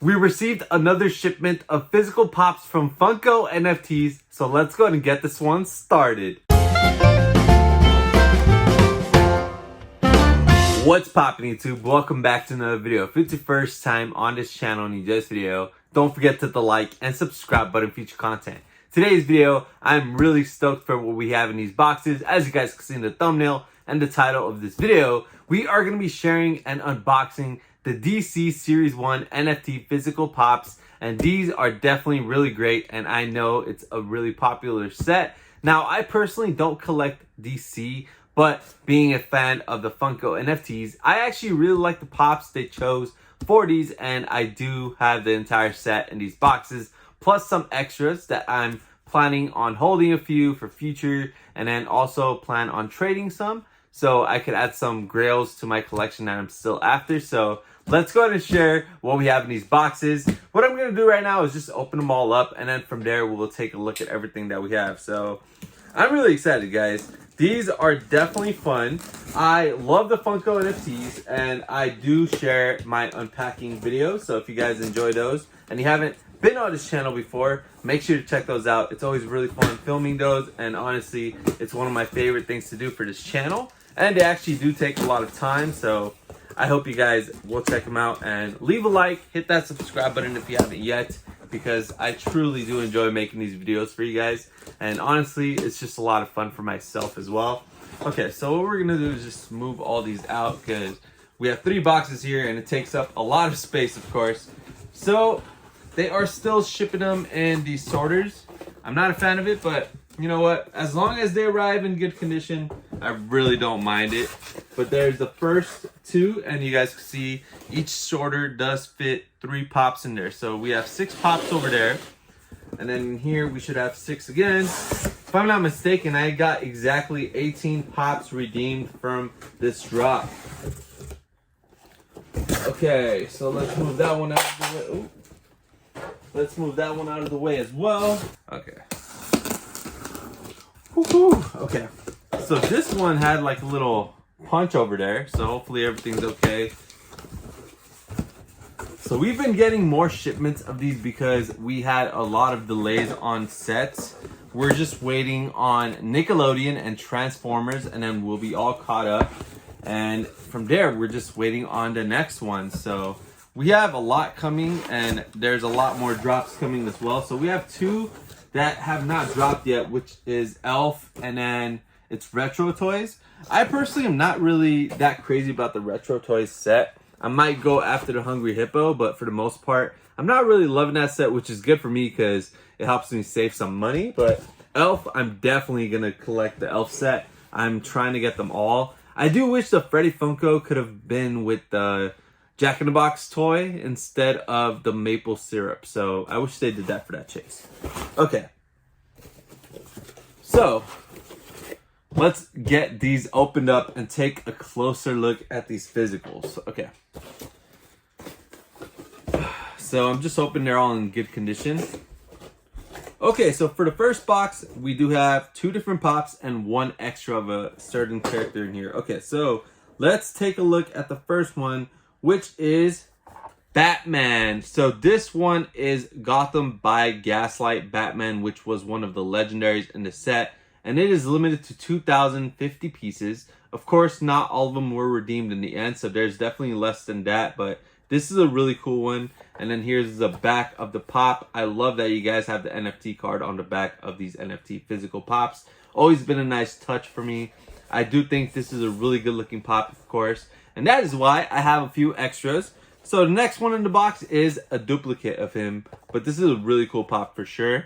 We received another shipment of physical pops from Funko NFTs, so let's go ahead and get this one started. What's poppin' YouTube? Welcome back to another video. If it's your first time on this channel and you enjoy this video, don't forget to hit the like and subscribe button for future content. Today's video, I'm really stoked for what we have in these boxes. As you guys can see in the thumbnail and the title of this video, we are going to be sharing and unboxing the DC Series 1 NFT physical pops, and these are definitely really great, and I know it's a really popular set. Now, I personally don't collect DC, but being a fan of the Funko NFTs, I actually really like the pops they chose for these, and I do have the entire set in these boxes, plus some extras that I'm planning on holding a few for future, and then also plan on trading some, so I could add some grails to my collection that I'm still after. So let's go ahead and share what we have in these boxes. What I'm going to do right now is just open them all up, and then from there we'll take a look at everything that we have. So I'm really excited, guys. These are definitely fun. I love the Funko NFTs, and I do share my unpacking videos. So if you guys enjoy those and you haven't been on this channel before, make sure to check those out. It's always really fun filming those, and honestly, it's one of my favorite things to do for this channel. And they actually do take a lot of time, so I hope you guys will check them out and leave a like, hit that subscribe button if you haven't yet, because I truly do enjoy making these videos for you guys. And honestly, it's just a lot of fun for myself as well. Okay, so what we're gonna do is just move all these out because we have 3 boxes here and it takes up a lot of space, of course. So they are still shipping them in these sorters. I'm not a fan of it, but you know what? As long as they arrive in good condition, I really don't mind it. But there's the first 2, and you guys can see each sorter does fit 3 pops in there. So we have 6 pops over there, and then here we should have 6 again. If I'm not mistaken, I got exactly 18 pops redeemed from this drop. Okay, so let's move that one out of the way. Ooh. Let's move that one out of the way as well. Okay. Woo-hoo. Okay, so this one had like a little punch over there, so hopefully everything's okay. So we've been getting more shipments of these because we had a lot of delays on sets. We're just waiting on Nickelodeon and Transformers, and then we'll be all caught up. And from there, we're just waiting on the next one. So we have a lot coming, and there's a lot more drops coming as well. So we have 2 that have not dropped yet, which is Elf, and then it's Retro Toys. I personally am not really that crazy about the Retro Toys set. I might go after the Hungry Hippo, but for the most part, I'm not really loving that set, which is good for me because it helps me save some money. But Elf, I'm definitely going to collect the Elf set. I'm trying to get them all. I do wish the Freddy Funko could have been with the Jack in the Box toy instead of the maple syrup. So I wish they did that for that chase. Okay. So let's get these opened up and take a closer look at these physicals. Okay. So I'm just hoping they're all in good condition. Okay, so for the first box, we do have 2 different pops and 1 extra of a certain character in here. Okay, so let's take a look at the first one, which is Batman. So this one is Gotham by Gaslight Batman, which was one of the legendaries in the set, and it is limited to 2,050 pieces. Of course, not all of them were redeemed in the end, so there's definitely less than that, but this is a really cool one. And then here's the back of the pop. I love that you guys have the NFT card on the back of these NFT physical pops. Always been a nice touch for me. I do think this is a really good looking pop, of course, and that is why I have a few extras. So the next one in the box is a duplicate of him, but this is a really cool pop for sure.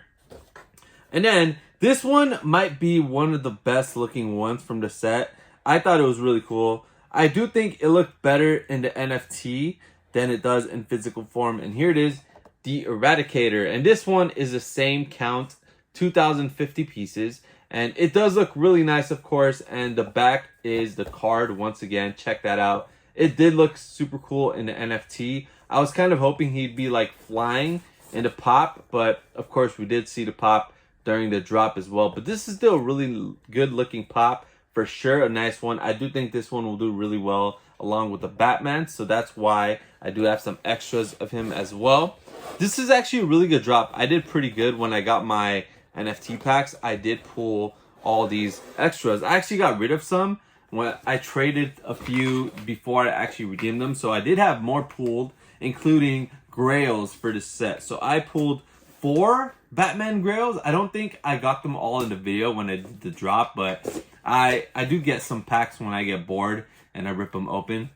And then this one might be one of the best looking ones from the set. I thought it was really cool. I do think it looked better in the NFT than it does in physical form. And here it is, the Eradicator. And this one is the same count, 2,050 pieces. And it does look really nice, of course. And the back is the card once again. Check that out. It did look super cool in the NFT. I was kind of hoping he'd be like flying in the pop, but of course we did see the pop during the drop as well. But this is still a really good looking pop for sure, a nice one. I do think this one will do really well along with the Batman. So that's why I do have some extras of him as well. This is actually a really good drop. I did pretty good when I got my NFT packs. I did pull all these extras. I actually got rid of some when I traded a few before I actually redeemed them. So I did have more pulled, including grails for this set. So I pulled 4 Batman grails. I don't think I got them all in the video when I did the drop, but I do get some packs when I get bored and I rip them open.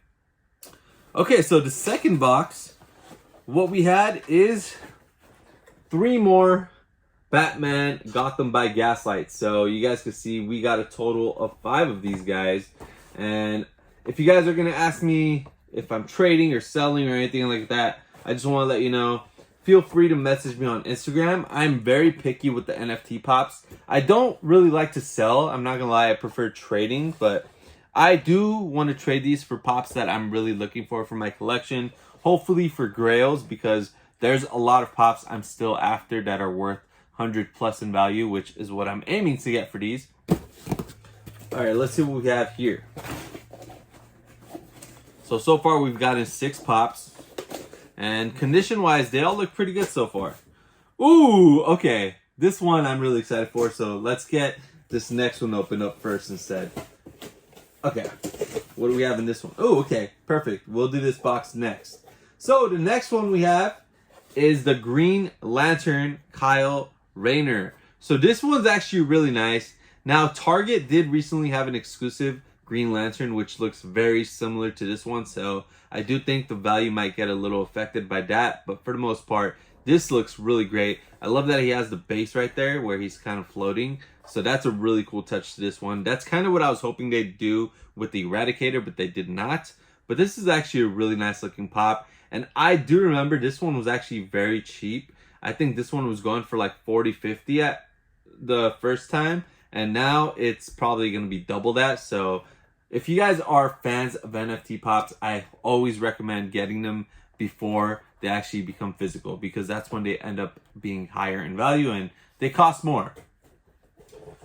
Okay, so the second box, what we had is 3 more Batman Gotham by Gaslight. So you guys can see we got a total of 5 of these guys. And if you guys are gonna ask me if I'm trading or selling or anything like that, I just want to let you know, feel free to message me on Instagram. I'm very picky with the NFT pops. I don't really like to sell. I'm not gonna lie, I prefer trading, but I do want to trade these for pops that I'm really looking for my collection. Hopefully for grails, because there's a lot of pops I'm still after that are worth 100 plus in value, which is what I'm aiming to get for these. All right, let's see what we have here. So far we've gotten 6 pops, and condition wise, they all look pretty good so far. Ooh, okay. This one I'm really excited for, so let's get this next one opened up first instead. Okay, what do we have in this one? Oh, okay, perfect. We'll do this box next. So the next one we have is the Green Lantern Kyle Rayner. So this one's actually really nice. Now, Target did recently have an exclusive Green Lantern, which looks very similar to this one. So I do think the value might get a little affected by that. But for the most part, this looks really great. I love that he has the base right there where he's kind of floating. So that's a really cool touch to this one. That's kind of what I was hoping they'd do with the Eradicator, but they did not. But this is actually a really nice looking pop. And I do remember this one was actually very cheap. I think this one was going for like 40, 50 at the first time. And now it's probably going to be double that. So if you guys are fans of NFT pops, I always recommend getting them before they actually become physical, because that's when they end up being higher in value and they cost more.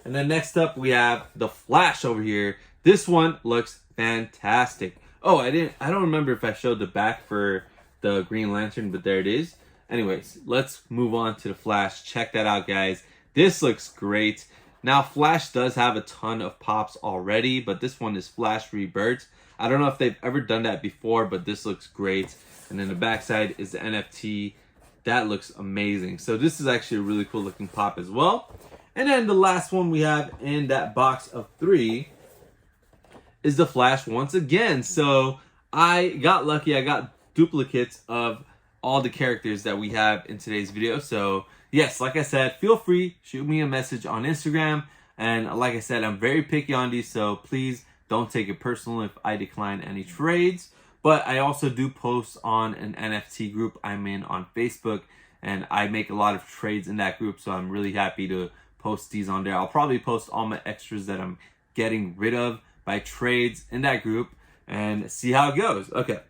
And then next up we have the Flash over here. This one looks fantastic. Oh, I don't remember if I showed the back for the Green Lantern, but there it is. Anyways, let's move on to the Flash. Check that out, guys. This looks great. Now, Flash does have a ton of pops already, but this one is Flash Rebirth. I don't know if they've ever done that before, but this looks great. And then the backside is the NFT. That looks amazing. So this is actually a really cool looking pop as well. And then the last one we have in that box of 3 is the Flash once again. So I got lucky. I got duplicates of all the characters that we have in today's video. So yes, like I said, feel free, shoot me a message on Instagram. And like I said, I'm very picky on these, so please don't take it personal if I decline any trades. But I also do post on an NFT group I'm in on Facebook, and I make a lot of trades in that group, so I'm really happy to post these on there. I'll probably post all my extras that I'm getting rid of by trades in that group and see how it goes. Okay,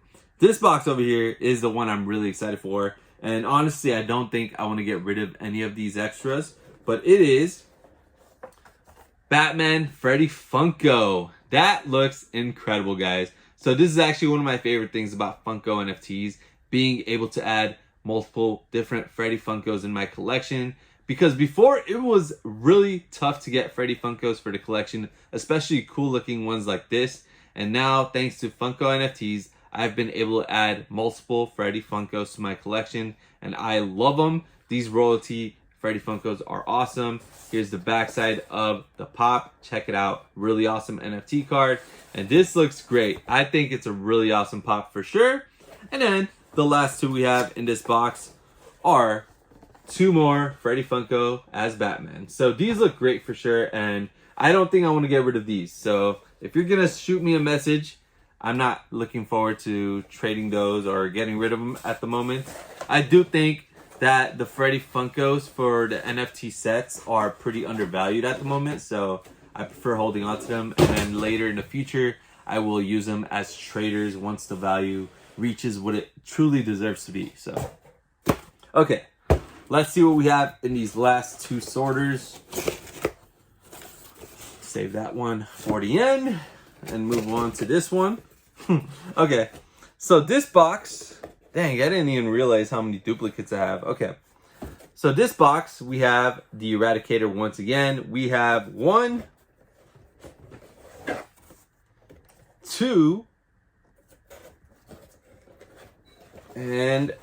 this box over here is the one I'm really excited for. And honestly, I don't think I want to get rid of any of these extras, but it is Batman Freddy Funko. That looks incredible, guys. So this is actually one of my favorite things about Funko NFTs, being able to add multiple different Freddy Funkos in my collection. Because before, it was really tough to get Freddy Funkos for the collection, especially cool looking ones like this. And now, thanks to Funko NFTs, I've been able to add multiple Freddy Funkos to my collection, and I love them. These royalty Freddy Funkos are awesome. Here's the backside of the pop. Check it out. Really awesome NFT card. And this looks great. I think it's a really awesome pop for sure. And then the last 2 we have in this box are 2 more Freddy Funko as Batman. So these look great for sure, and I don't think I want to get rid of these. So if you're gonna shoot me a message, I'm not looking forward to trading those or getting rid of them at the moment. I do think that the Freddy Funkos for the NFT sets are pretty undervalued at the moment, so I prefer holding on to them. And then later in the future, I will use them as traders once the value reaches what it truly deserves to be. So, okay, let's see what we have in these last 2 sorters. Save that one for the end and move on to this one. Okay, so this box, dang, I didn't even realize how many duplicates I have. Okay, so this box, we have the Eradicator once again. We have 1, 2, and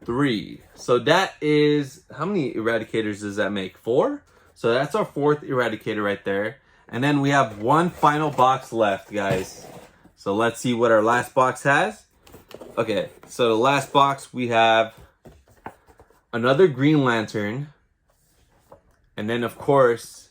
3. So that is, how many Eradicators does that make? 4? So that's our 4th Eradicator right there. And then we have one final box left, guys. So let's see what our last box has. Okay, so the last box, we have another Green Lantern. And then, of course,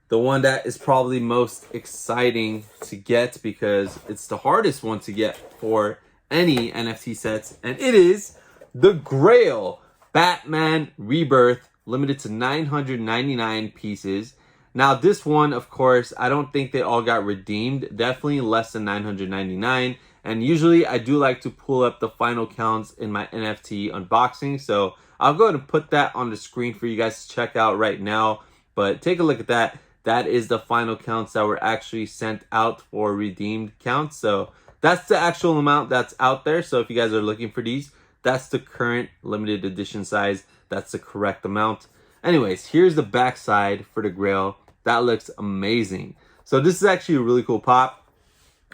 the one that is probably most exciting to get because it's the hardest one to get for any NFT sets. And it is the Grail Batman Rebirth, limited to 999 pieces. Now, this one, of course, I don't think they all got redeemed. Definitely less than 999. And usually I do like to pull up the final counts in my NFT unboxing. So I'll go ahead and put that on the screen for you guys to check out right now. But take a look at that. That is the final counts that were actually sent out for redeemed counts. So that's the actual amount that's out there. So if you guys are looking for these, that's the current limited edition size. That's the correct amount. Anyways, here's the back side for the Grail. That looks amazing. So this is actually a really cool pop.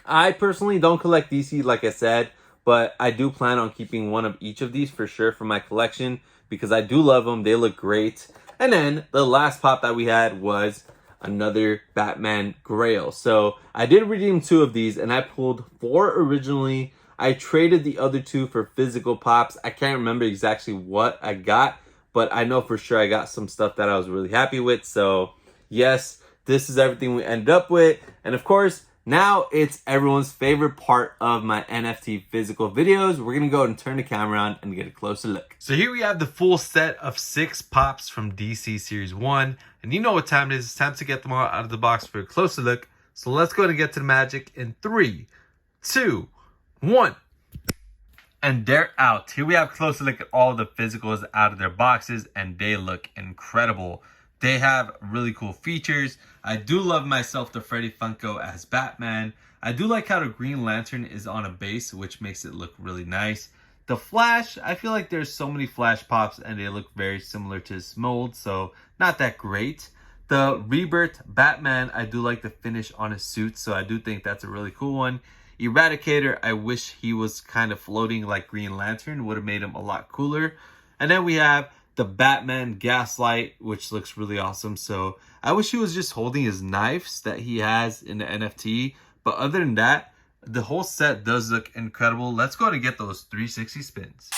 I personally don't collect DC, like I said, but I do plan on keeping one of each of these for sure for my collection because I do love them. They look great. And then the last pop that we had was another Batman Grail. So I did redeem 2 of these and I pulled 4 originally. I traded the other 2 for physical pops. I can't remember exactly what I got, but I know for sure I got some stuff that I was really happy with. So yes, this is everything we ended up with. And of course, now it's everyone's favorite part of my NFT physical videos. We're going to go and turn the camera on and get a closer look. So here we have the full set of 6 pops from DC Series 1. And you know what time it is. It's time to get them all out of the box for a closer look. So let's go and get to the magic in 3, 2, 1. And they're out. Here we have a closer look at all the physicals out of their boxes. And they look incredible. They have really cool features. I do love myself the Freddy Funko as Batman. I do like how the Green Lantern is on a base, which makes it look really nice. The Flash, I feel like there's so many Flash pops and they look very similar to his mold, so not that great. The Rebirth Batman, I do like the finish on his suit, so I do think that's a really cool one. Eradicator, I wish he was kind of floating like Green Lantern. Would have made him a lot cooler. And then we have the Batman Gaslight, which looks really awesome. So I wish he was just holding his knives that he has in the NFT. But other than that, the whole set does look incredible. Let's go ahead and get those 360 spins.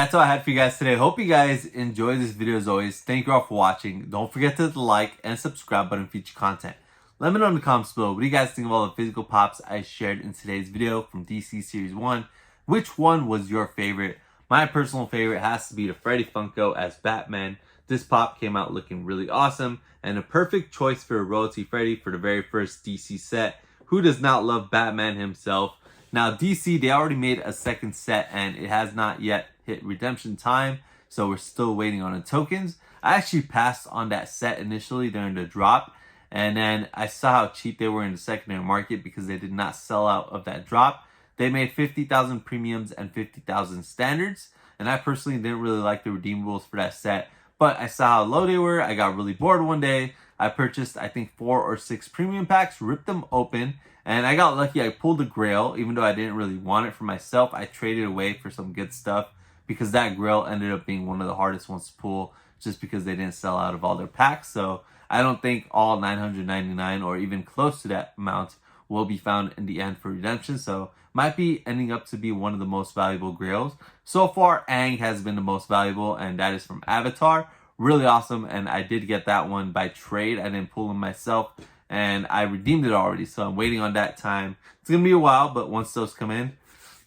That's all I had for you guys today. Hope you guys enjoyed this video as always. Thank you all for watching. Don't forget to hit the like and subscribe button for future content. Let me know in the comments below, what do you guys think of all the physical pops I shared in today's video from DC Series 1? Which one was your favorite? My personal favorite has to be the Freddy Funko as Batman. This pop came out looking really awesome and a perfect choice for a Royalty Freddy for the very first DC set. Who does not love Batman himself? Now DC, they already made a second set and it has not yet hit redemption time, so we're still waiting on the tokens. I actually passed on that set initially during the drop, and then I saw how cheap they were in the secondary market because they did not sell out of that drop. They made 50,000 premiums and 50,000 standards, and I personally didn't really like the redeemables for that set, but I saw how low they were. I got really bored one day. I purchased, I think, 4 or 6 premium packs, ripped them open, and I got lucky. I pulled the Grail, even though I didn't really want it for myself. I traded away for some good stuff because that Grail ended up being one of the hardest ones to pull just because they didn't sell out of all their packs. So I don't think all 999 or even close to that amount will be found in the end for redemption. So might be ending up to be one of the most valuable Grails. So far, Aang has been the most valuable, and that is from Avatar. Really awesome, and I did get that one by trade. I didn't pull them myself, and I redeemed it already, so I'm waiting on that time. It's gonna be a while, but once those come in,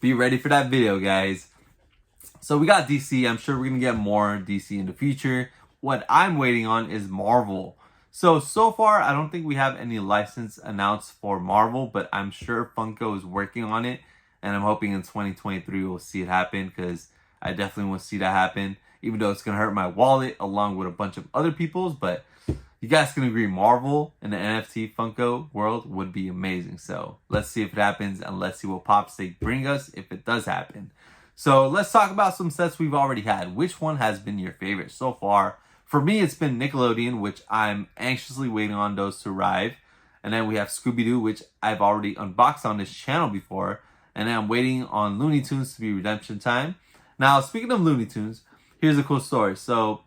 be ready for that video, guys. So we got DC. I'm sure we're gonna get more DC in the future. What I'm waiting on is Marvel. So far, I don't think we have any license announced for Marvel, but I'm sure Funko is working on it, and I'm hoping in 2023 we'll see it happen, because I definitely want to see that happen, even though it's going to hurt my wallet along with a bunch of other people's. But you guys can agree Marvel in the NFT Funko world would be amazing. So let's see if it happens, and let's see what pops they bring us if it does happen. So let's talk about some sets we've already had. Which one has been your favorite so far? For me, it's been Nickelodeon, which I'm anxiously waiting on those to arrive. And then we have Scooby-Doo, which I've already unboxed on this channel before. And then I'm waiting on Looney Tunes to be redemption time. Now, speaking of Looney Tunes, here's a cool story. So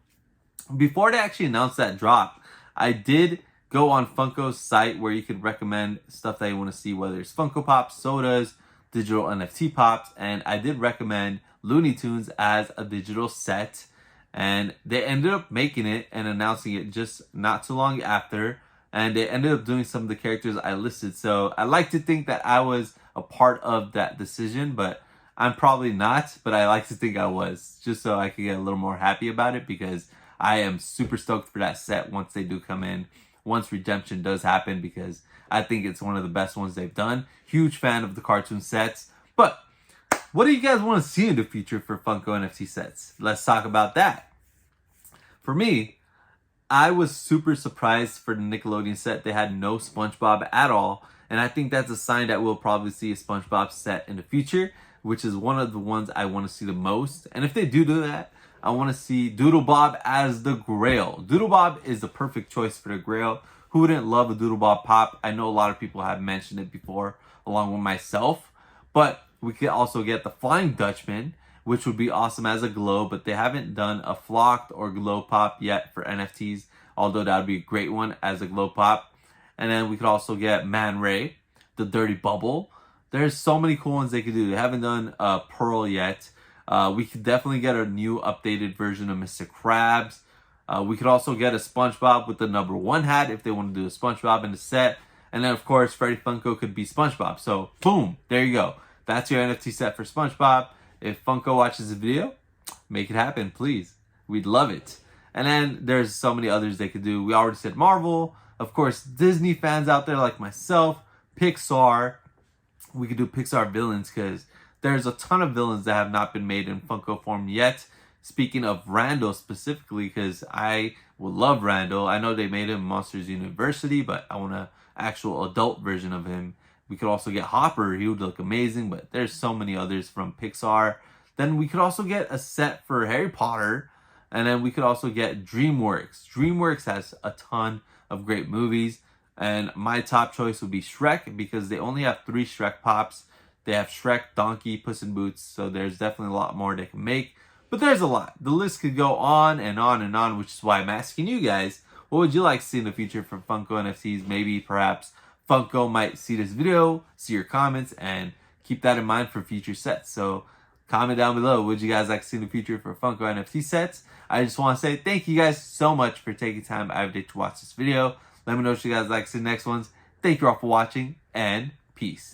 before they actually announced that drop, I did go on Funko's site where you could recommend stuff that you want to see, whether it's Funko Pops, sodas, digital NFT Pops. And I did recommend Looney Tunes as a digital set. And they ended up making it and announcing it just not too long after. And they ended up doing some of the characters I listed. So I like to think that I was a part of that decision, but I'm probably not. But I like to think I was, just so I could get a little more happy about it, because I am super stoked for that set once they do come in, once redemption does happen, because I think it's one of the best ones they've done. Huge fan of the cartoon sets. But what do you guys want to see in the future for Funko NFT sets? Let's talk about that. For me, I was super surprised for the Nickelodeon set. They had no SpongeBob at all. And I think that's a sign that we'll probably see a SpongeBob set in the future, which is one of the ones I want to see the most. And if they do that, I want to see Doodlebob as the Grail. Doodlebob is the perfect choice for the Grail. Who wouldn't love a Doodlebob pop? I know a lot of people have mentioned it before, along with myself. But we could also get the Flying Dutchman, which would be awesome as a glow, but they haven't done a flocked or glow pop yet for NFTs, although that would be a great one as a glow pop. And then we could also get Man Ray, the Dirty Bubble. There's so many cool ones they could do. They haven't done Pearl yet. We could definitely get a new updated version of Mr. Krabs. We could also get a SpongeBob with the #1 hat if they want to do a SpongeBob in the set. And then, of course, Freddy Funko could be SpongeBob. So, boom, there you go. That's your NFT set for SpongeBob. If Funko watches the video, make it happen, please. We'd love it. And then there's so many others they could do. We already said Marvel. Of course, Disney fans out there like myself, Pixar. We could do Pixar villains, because there's a ton of villains that have not been made in Funko form yet. Speaking of Randall specifically, because I would love Randall. I know they made him Monsters University, but I want an actual adult version of him. We could also get Hopper. He would look amazing, but there's so many others from Pixar. Then we could also get a set for Harry Potter. And then we could also get DreamWorks. DreamWorks has a ton of great movies. And my top choice would be Shrek, because they only have 3 Shrek pops. They have Shrek, Donkey, Puss in Boots. So there's definitely a lot more they can make. But there's a lot. The list could go on and on and on, which is why I'm asking you guys, what would you like to see in the future from Funko NFTs? Maybe perhaps Funko might see this video, see your comments, and keep that in mind for future sets. So comment down below, would you guys like to see in the future for Funko NFT sets? I just want to say thank you guys so much for taking time out of your day to watch this video. Let me know what you guys like to see the next ones. Thank you all for watching, and peace.